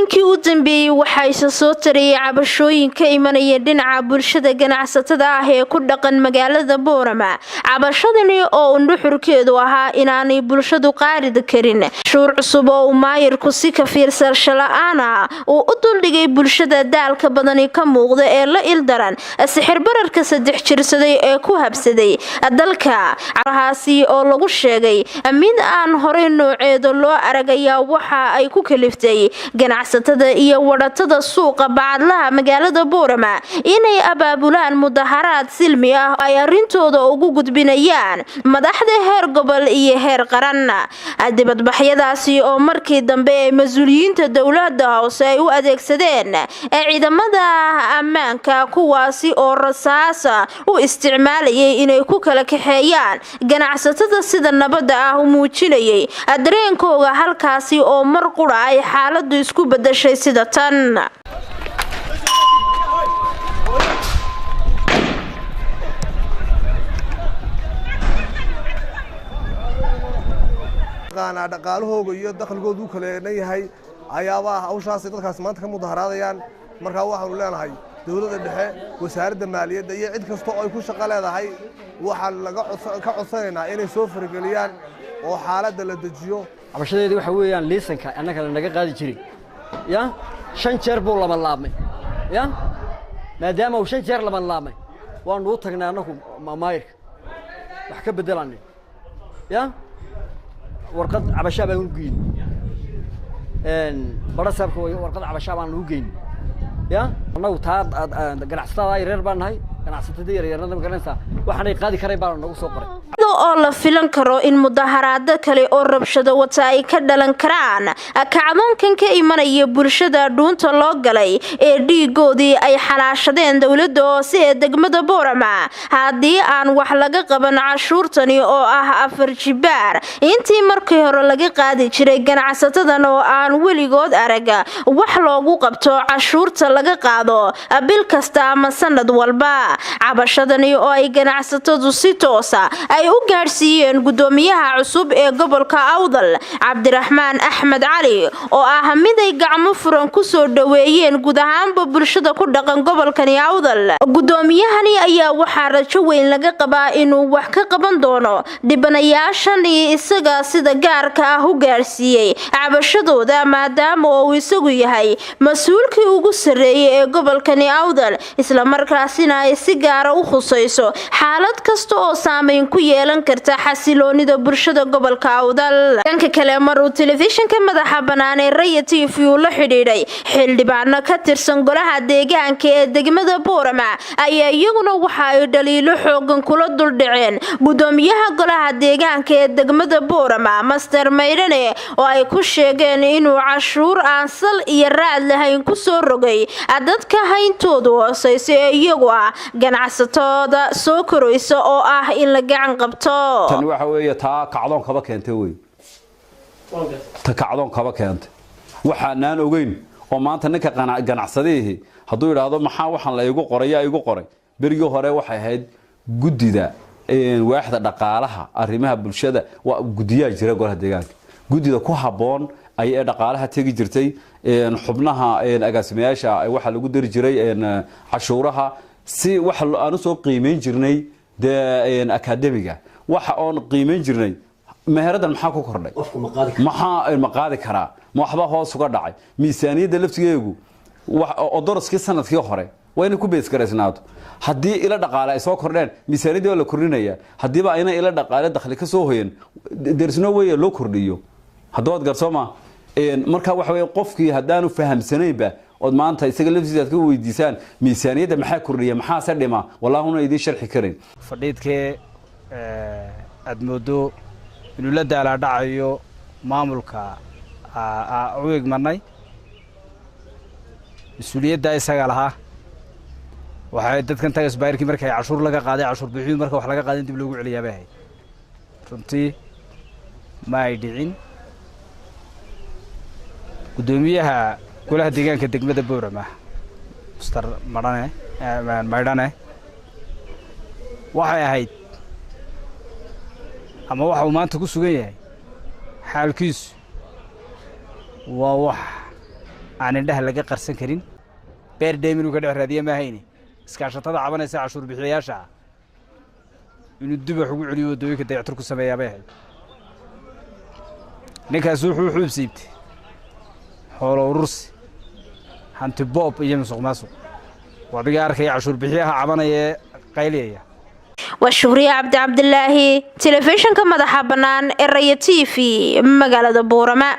muddooyinkii u dambeeyay waxa isa soo tarayay cabashooyin ka imanaya dhinaca bulshada ganacsatada ah ee ku dhaqan magaalada Boorama. Cabashadani oo nuxurkeedu ahaa inaanay bulshadu qaarid karin shuruuc cusub oo maayirku si ka fiirsasho la'aan uu u duldhigay bulshada daalka badani ka muuqda ee la ildaran sixir bararka saddex jirsaday ee ku habsaday dalka. Carahaasi oo lagu sheegay mid aan horey nooceeda loo aragaya waxa ay ku kaliftay ganacsatada iyo wadatada suuqa bacadlaha magaalada Boorama inay abaabulaan mudaharaad silmi ah ay arintooda ugu gudbinayaan madaxda heer gobol iyo heer qaran. Dibadbaxyadaasi oo markii dambe ay mas'uuliyiinta dawladda hoose ay u adeegsadeen ciidamada ammaanka kuwaasi oo rasaas u isticmaalayay inay ku kala kaxeeyaan ganacsatada sida nabadda ah u muujinayay dareenkooda halkaasi oo mar qura ay xaaladdu isku bedeshay sida tan. dhaqaalahooga iyo dakhligoodu kale yahay ayaaba hawshaas dadkaas maanta ka mudaharaadayaan. marka waxaanu leenahay dawladda dhexe wasaaradda maaliyadda iyo cid kasta oo ay ku shaqo leedahay waxa laga codsanaynaa inay soo farageliyaan oo xaaladda la dejiyo. cabashadeedu waxa weeyaan liisanka annaka naga qaadi jiray ya 5 jeer buu laba laabmay ya maadaama uu 5 jeer laba laabmay waanu u tagnaa annagu maayirka wax ka bedelanay ya warqad cabasho baan u geeyay barasaabka warqad cabasho baan u geeyay ya annagu taa ganacsatada ay reer baan nahay ganacsatada yaryarada magaranaysa waxaanay qaadi karay baan nagu soo qoray oo la filan karo in mudaharaad kale oo rabshado wata ay ka dhalan karaan kacdoonkan ka imanaya bulshada dhuunta loo galay ee dhiigoodii ay xalaashadeen dawladda hoose ee degmada Boorama haddii aan wax laga qaban cashuurtani oo ah 4 jibaar intii markii hore laga qaadi jiray ganacsatadan oo aan weligood arag wax loogu qabto cashuurta laga qaado bil kasta ama sanad walba. cabashadani oo ay ganacsatadu si toos ah ay u gaarsiiyeen gudoomiyaha cusub ee gobolka Awdal Cabdiraxmaan Axmed Cali oo ah mid ay gacmo furan ku soo dhaweeyeen guud ahaanba bulshada ku dhaqan gobolkani Awdal. gudoomiyahani ayaa waxa rajo weyn laga qabaa inuu wax ka qaban doono dhibanayaashan isaga sida gaarka ah u gaarsiiyay cabashadooda maadaama uu isagu yahay mas'uulkii ugu sareeyay ee gobolkani Awdal isla markaasina ay si gaar ah u khusayso xaalad kasta oo saameyn ku yeelan karta xasiloonida bulshada gobolka Awdal. dhanka kale maruu telefishinka madaxa banaan ee Raya TV la xidhiidhay xildhibaano ka tirsan golaha deegaanka ee degmada Boorama ayaa iyaguna waxa ay dhaliilo xoogan kula duldhaceen gudoomiyaha golaha deegaanka ee degmada Boorama Master Maydane oo ay ku sheegeen inuu cashuur aan sal iyo raad lahayn ku soo rogay dadka hayntoodu hooseysa ee iyagu ah ganacsatada soo koraysa oo ah in la gacan qabto. tan waxa weeye taa kacdoon kaba keentay way ta kacdoon kaba keentay waxaan ogeyn oo maanta ninka ganacsadeehi hadduu yiraahdo maxaa waxan la igu qoray berigii hore waxay ahayd gudida waaxda dhaqaalaha arrimaha bulshada waa gudiyaa jira golaha deegaanka gudida ku haboon ay dhaqaalaha tagi jirtay xubnaha agaasimayaasha waxa lagu dari jiray cashuuraha si wax aanu soo qiimeyn jirnay akademiga waxa oon qiimeyn jirnay meherada maxaa ku kordhay maxaa ma qaadi karaa ma waxba hoos uga dhacay miisaaniyada laftigeegu oo daraskii sanadkii hore waa inay ku bees gareysnaato haddii ila dhaqaale ay soo kordheen miisaaniyada la kordhinaya hadiiba ayna ila dhaqaale dakhli ka soo hoyeen dersno way loo kordhiyo hadood garsooma marka waxa weey qofkii hadaanu fahamsanaynba oo maanta isaga laftiisa ka weydiisaan miisaaniyada maxaa kordhiya maxaa se dhima wallaahuna idin sharxi karin fadhiidkee admoodo inuu la daala dhacayo maamulka u egmanay mas'uuliyadda isaga lahaa waxay dadkan tagas bayrkii markay cashuur laga qaaday cashuur bixiyo marka wax laga qaaday dib loogu celiyaa baa runtii ma ay dhicin. gudoomiyaha golaha deegaanka degmada Boorama Mr. Maydane waxay ahayd ama waxa uu maanta ku sugan yahay xaalkiisu waa wax aan indhaha laga qarsan karin beer dheem inuu ka dhex raadiya ma hayne iskaashatada cabanaysa cashuur bixiyayaasha inuu dib wax ugu celiyo wadooyinka dayactir ku sameeyaa bay ahayd ninkaas wuxuu xuubsiibtay xoolo urursi hanti boob iyo musuqmaasuq wadiga arkaya cashuur bixiyaha cabanaya qayliyaya وشهرية عبد الله تلفزيون كمدحة بنان الريا TV مقالة بورما.